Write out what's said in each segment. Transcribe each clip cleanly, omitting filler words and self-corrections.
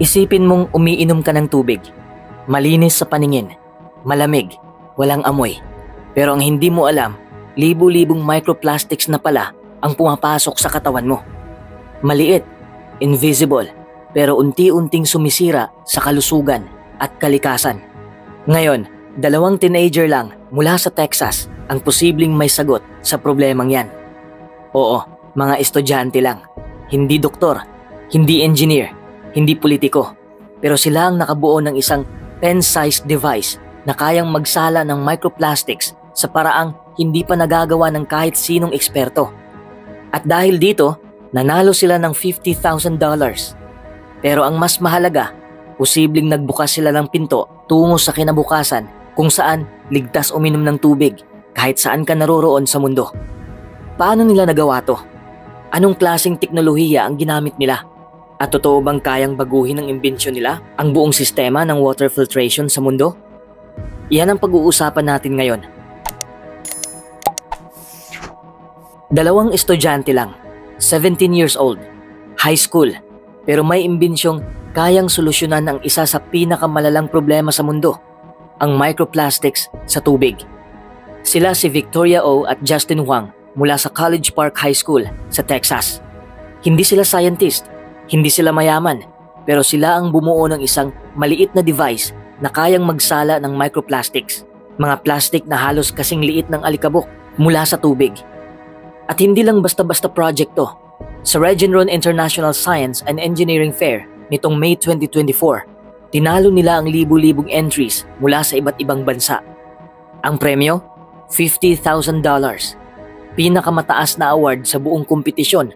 Isipin mong umiinom ka ng tubig. Malinis sa paningin, malamig, walang amoy. Pero ang hindi mo alam, libu-libong microplastics na pala ang pumapasok sa katawan mo. Maliit, invisible, pero unti-unting sumisira sa kalusugan at kalikasan. Ngayon, 2 teenager lang mula sa Texas ang posibleng may sagot sa problemang yan. Oo, mga estudyante lang. Hindi doktor, hindi engineer, hindi politiko. Pero sila ang nakabuo ng isang pen-sized device na kayang magsala ng microplastics sa paraang hindi pa nagagawa ng kahit sinong eksperto. At dahil dito, nanalo sila ng $50,000. Pero ang mas mahalaga, posibleng nagbukas sila ng pinto tungo sa kinabukasan kung saan ligtas uminom ng tubig kahit saan ka naroroon sa mundo. Paano nila nagawa to? Anong klaseng teknolohiya ang ginamit nila? At totoo bang kayang baguhin ng imbensyon nila ang buong sistema ng water filtration sa mundo? Iyan ang pag-uusapan natin ngayon. 2 estudyante lang, 17 years old, high school, pero may imbensyong kayang solusyonan ang isa sa pinakamalalang problema sa mundo, ang microplastics sa tubig. Sila si Victoria O at Justin Huang mula sa College Park High School sa Texas. Hindi sila scientist, hindi sila mayaman, pero sila ang bumuo ng isang maliit na device na kayang magsala ng microplastics, mga plastic na halos kasing liit ng alikabok mula sa tubig. At hindi lang basta-basta project to. Sa Regeneron International Science and Engineering Fair nitong May 2024, tinalo nila ang libu-libong entries mula sa iba't ibang bansa. Ang premyo? $50,000. Pinakamataas na award sa buong kompetisyon,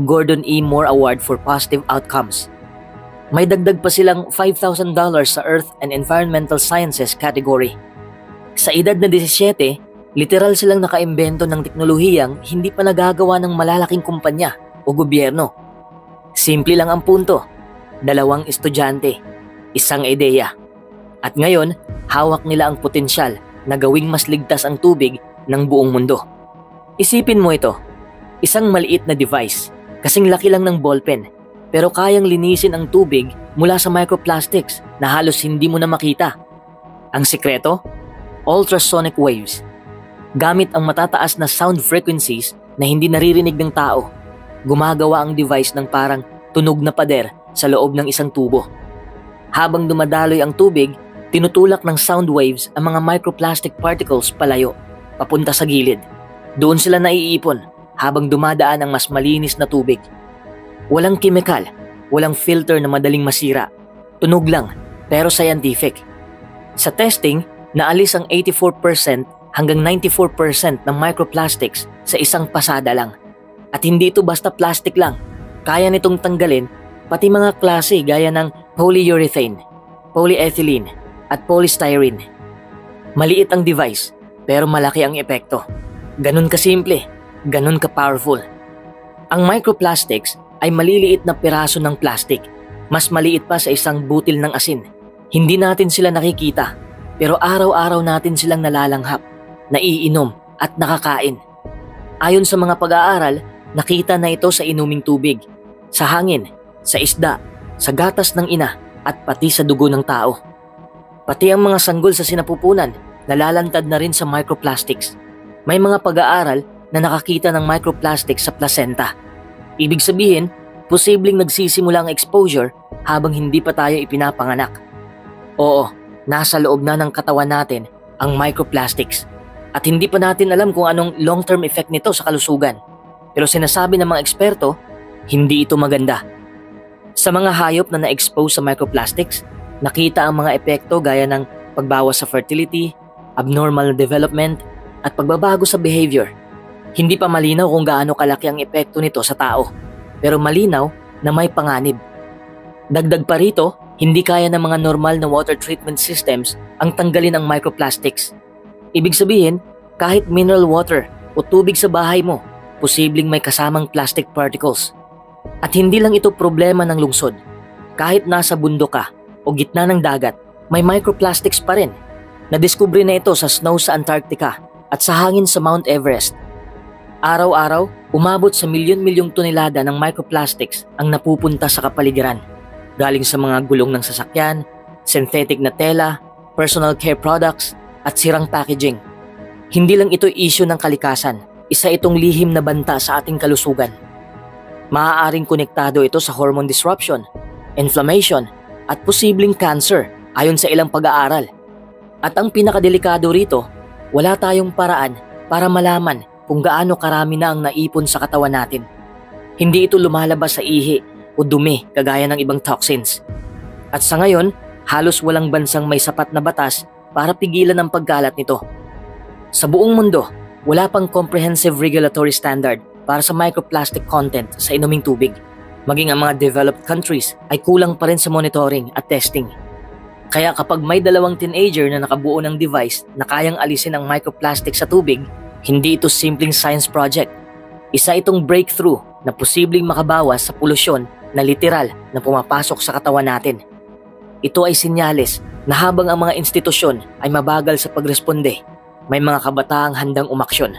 Gordon E. Moore Award for Positive Outcomes. May dagdag pa silang $5,000 sa Earth and Environmental Sciences category. Sa edad na 17, literal silang nakaimbento ng teknolohiyang hindi pa nagagawa ng malalaking kumpanya o gobyerno. Simple lang ang punto, 2 estudyante, isang ideya. At ngayon, hawak nila ang potensyal na gawing mas ligtas ang tubig ng buong mundo. Isipin mo ito, isang maliit na device, kasing laki lang ng ballpen, pero kayang linisin ang tubig mula sa microplastics na halos hindi mo na makita. Ang sikreto? Ultrasonic waves. Gamit ang matataas na sound frequencies na hindi naririnig ng tao, gumagawa ang device ng parang tunog na pader sa loob ng isang tubo. Habang dumadaloy ang tubig, tinutulak ng sound waves ang mga microplastic particles palayo, papunta sa gilid. Doon sila naiipon habang dumadaan ang mas malinis na tubig. Walang chemical, walang filter na madaling masira. Tunog lang, pero scientific. Sa testing, naalis ang 84% hanggang 94% ng microplastics sa isang pasada lang. At hindi ito basta plastic lang. Kaya nitong tanggalin pati mga klase gaya ng polyurethane, polyethylene at polystyrene. Maliit ang device pero malaki ang epekto. Ganun kasimple, ganun ka-powerful. Ang microplastics ay maliliit na piraso ng plastic, mas maliit pa sa isang butil ng asin. Hindi natin sila nakikita, pero araw-araw natin silang nalalanghap, naiinom at nakakain. Ayon sa mga pag-aaral, nakita na ito sa inuming tubig, sa hangin, sa isda, sa gatas ng ina at pati sa dugo ng tao. Pati ang mga sanggol sa sinapupunan nalalantad na rin sa microplastics. May mga pag-aaral na nakakita ng microplastics sa placenta. Ibig sabihin, posibleng nagsisimula ang exposure habang hindi pa tayo ipinapanganak. Oo, nasa loob na ng katawan natin ang microplastics. At hindi pa natin alam kung anong long-term effect nito sa kalusugan. Pero sinasabi ng mga eksperto, hindi ito maganda. Sa mga hayop na na-expose sa microplastics, nakita ang mga epekto gaya ng pagbawas sa fertility, abnormal development, at pagbabago sa behavior. Hindi pa malinaw kung gaano kalaki ang epekto nito sa tao, pero malinaw na may panganib. Dagdag pa rito, hindi kaya ng mga normal na water treatment systems ang tanggalin ang microplastics. Ibig sabihin, kahit mineral water o tubig sa bahay mo, posibleng may kasamang plastic particles. At hindi lang ito problema ng lungsod. Kahit nasa bundok ka o gitna ng dagat, may microplastics pa rin. Nadiskubre na ito sa snow sa Antarctica at sa hangin sa Mount Everest. Araw-araw, umabot sa milyon-milyong tonelada ng microplastics ang napupunta sa kapaligiran. Galing sa mga gulong ng sasakyan, synthetic na tela, personal care products, at sirang packaging. Hindi lang ito issue ng kalikasan, isa itong lihim na banta sa ating kalusugan. Maaaring konektado ito sa hormone disruption, inflammation, at posibleng cancer ayon sa ilang pag-aaral. At ang pinakadelikado rito, wala tayong paraan para malaman kung gaano karami na ang naipon sa katawan natin. Hindi ito lumalabas sa ihi o dumi kagaya ng ibang toxins. At sa ngayon, halos walang bansang may sapat na batas para pigilan ang pagkalat nito. Sa buong mundo, wala pang comprehensive regulatory standard para sa microplastic content sa inuming tubig. Maging ang mga developed countries ay kulang pa rin sa monitoring at testing. Kaya kapag may dalawang teenager na nakabuo ng device na kayang alisin ang microplastic sa tubig, hindi ito simpleng science project. Isa itong breakthrough na posibleng makabawas sa polusyon na literal na pumapasok sa katawan natin. Ito ay senyales na habang ang mga institusyon ay mabagal sa pagresponde, may mga kabataang handang umaksyon.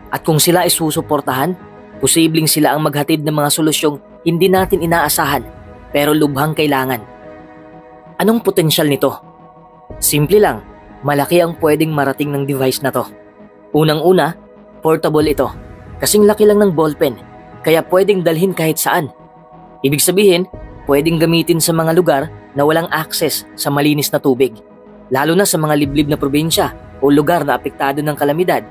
At kung sila ay susuportahan, posibleng sila ang maghatid ng mga solusyong hindi natin inaasahan pero lubhang kailangan. Anong potensyal nito? Simple lang, malaki ang pwedeng marating ng device na to. Unang-una, portable ito. Kasing laki lang ng ballpen, kaya pwedeng dalhin kahit saan. Ibig sabihin, pwedeng gamitin sa mga lugar na walang access sa malinis na tubig, lalo na sa mga liblib na probinsya o lugar na apektado ng kalamidad.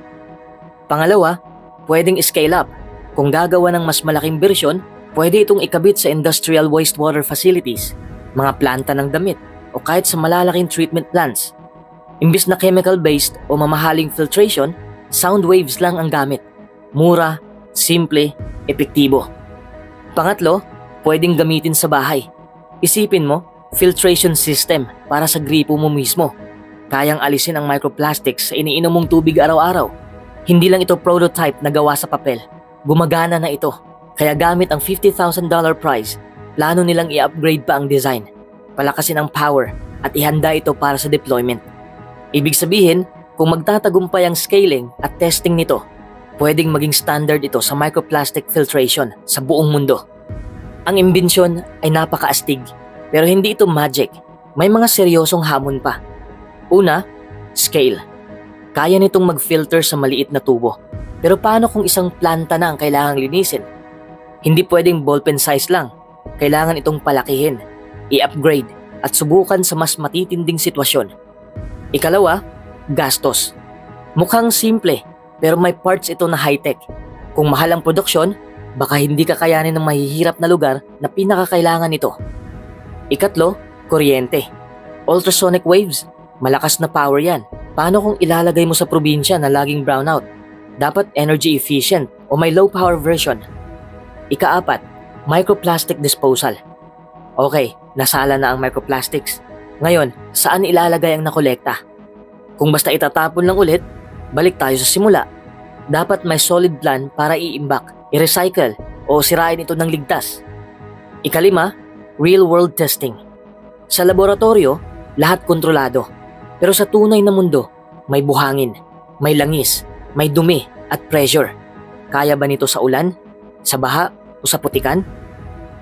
Pangalawa, pwedeng scale up. Kung gagawa ng mas malaking bersyon, pwede itong ikabit sa industrial wastewater facilities, mga planta ng damit, o kahit sa malalaking treatment plants. Imbis na chemical-based o mamahaling filtration, sound waves lang ang gamit. Mura, simple, epektibo. Pangatlo, pwedeng gamitin sa bahay. Isipin mo, filtration system para sa gripo mo mismo. Kayang alisin ang microplastics sa iniinom mong tubig araw-araw. Hindi lang ito prototype na gawa sa papel. Gumagana na ito. Kaya gamit ang $50,000 prize, plano nilang i-upgrade pa ang design, palakasin ang power at ihanda ito para sa deployment. Ibig sabihin, kung magtatagumpay ang scaling at testing nito, pwedeng maging standard ito sa microplastic filtration sa buong mundo. Ang imbensyon ay napakaastig, pero hindi ito magic. May mga seryosong hamon pa. Una, scale. Kaya nitong mag-filter sa maliit na tubo. Pero paano kung isang planta na ang kailangang linisin? Hindi pwedeng ballpen size lang. Kailangan itong palakihin, i-upgrade at subukan sa mas matitinding sitwasyon. Ikalawa, gastos. Mukhang simple, pero may parts ito na high-tech. Kung mahal ang produksyon, baka hindi kakayanin ng mahihirap na lugar na pinakakailangan nito. Ikatlo, kuryente. Ultrasonic waves, malakas na power yan. Paano kung ilalagay mo sa probinsya na laging brownout? Dapat energy efficient o may low power version. Ikaapat, microplastic disposal. Okay, nasala na ang microplastics. Ngayon, saan ilalagay ang nakolekta? Kung basta itatapon lang ulit, balik tayo sa simula. Dapat may solid plan para i-imbak, i-recycle o sirain ito ng ligtas. Ikalima, real-world testing. Sa laboratorio, lahat kontrolado. Pero sa tunay na mundo, may buhangin, may langis, may dumi at pressure. Kaya ba nito sa ulan, sa baha o sa putikan?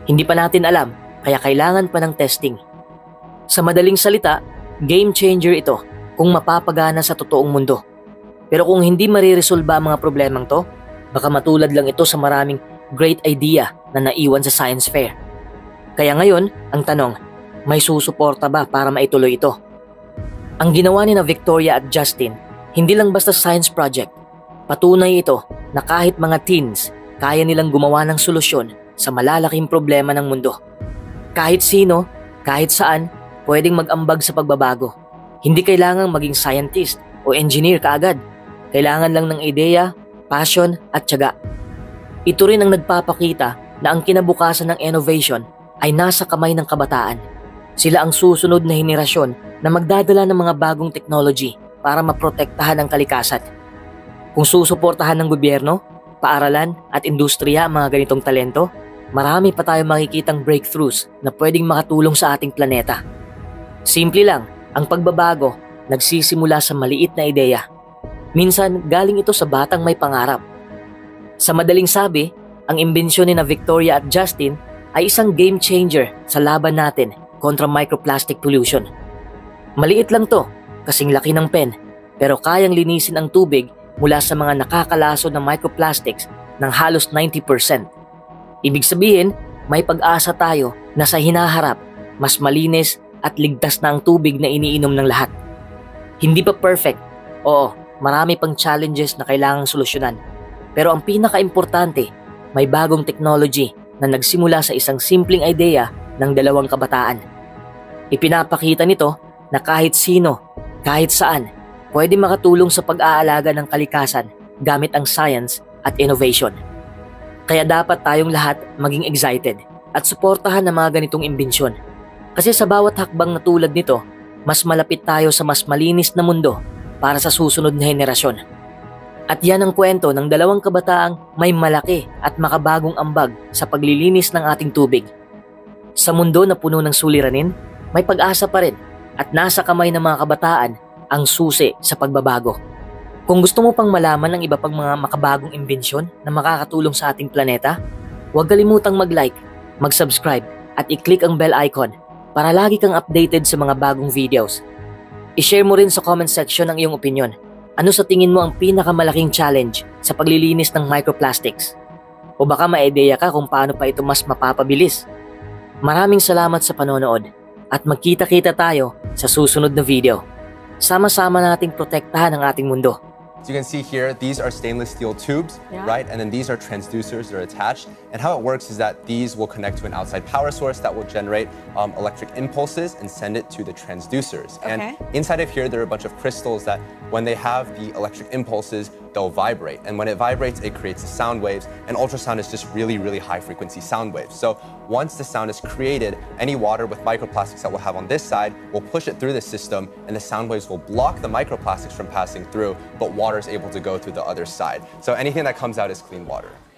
Hindi pa natin alam, kaya kailangan pa ng testing. Sa madaling salita, game changer ito kung mapapagana sa totoong mundo. Pero kung hindi mariresolba ang mga problemang to, baka matulad lang ito sa maraming great idea na naiwan sa science fair. Kaya ngayon, ang tanong, may susuporta ba para maituloy ito? Ang ginawa ni na Victoria at Justin, hindi lang basta science project. Patunay ito na kahit mga teens, kaya nilang gumawa ng solusyon sa malalaking problema ng mundo. Kahit sino, kahit saan, pwedeng mag-ambag sa pagbabago. Hindi kailangang maging scientist o engineer kaagad. Kailangan lang ng ideya, passion at tiyaga. Ito rin ang nagpapakita na ang kinabukasan ng innovation ay nasa kamay ng kabataan. Sila ang susunod na henerasyon na magdadala ng mga bagong technology para maprotektahan ang kalikasan. Kung susuportahan ng gobyerno, paaralan at industriya ang mga ganitong talento, marami pa tayong makikitang breakthroughs na pwedeng makatulong sa ating planeta. Simple lang, ang pagbabago nagsisimula sa maliit na ideya. Minsan, galing ito sa batang may pangarap. Sa madaling sabi, ang imbensyon ni na Victoria at Justin ay isang game changer sa laban natin kontra microplastic pollution. Maliit lang to, kasing laki ng pen, pero kayang linisin ang tubig mula sa mga nakakalaso na microplastics ng halos 90%. Ibig sabihin, may pag-asa tayo na sa hinaharap, mas malinis at ligtas na ang tubig na iniinom ng lahat. Hindi pa perfect, oo, marami pang challenges na kailangang solusyonan. Pero ang pinaka-importante, may bagong technology na nagsimula sa isang simpleng idea ng dalawang kabataan. Ipinapakita nito na kahit sino, kahit saan, pwede makatulong sa pag-aalaga ng kalikasan gamit ang science at innovation. Kaya dapat tayong lahat maging excited at suportahan ang mga ganitong imbensyon. Kasi sa bawat hakbang na tulad nito, mas malapit tayo sa mas malinis na mundo para sa susunod na henerasyon. At yan ang kwento ng dalawang kabataang may malaki at makabagong ambag sa paglilinis ng ating tubig. Sa mundo na puno ng suliranin, may pag-asa pa rin at nasa kamay ng mga kabataan ang susi sa pagbabago. Kung gusto mo pang malaman ng iba pang mga makabagong imbensyon na makakatulong sa ating planeta, huwag kalimutang mag-like, mag-subscribe at i-click ang bell icon para lagi kang updated sa mga bagong videos. I-share mo rin sa comment section ang iyong opinion. Ano sa tingin mo ang pinakamalaking challenge sa paglilinis ng microplastics? O baka ma-ideya ka kung paano pa ito mas mapapabilis? Maraming salamat sa panonood at magkita-kita tayo sa susunod na video. Sama-sama nating protektahan ang ating mundo. So you can see here, these are stainless steel tubes, right? And then these are transducers that are attached. And how it works is that these will connect to an outside power source that will generate electric impulses and send it to the transducers. Okay. And inside of here, there are a bunch of crystals that when they have the electric impulses, they'll vibrate. And when it vibrates, it creates the sound waves. And ultrasound is just really, really high frequency sound waves. So once the sound is created, any water with microplastics that we'll have on this side, we'll push it through the system and the sound waves will block the microplastics from passing through, but water is able to go through the other side. So anything that comes out is clean water.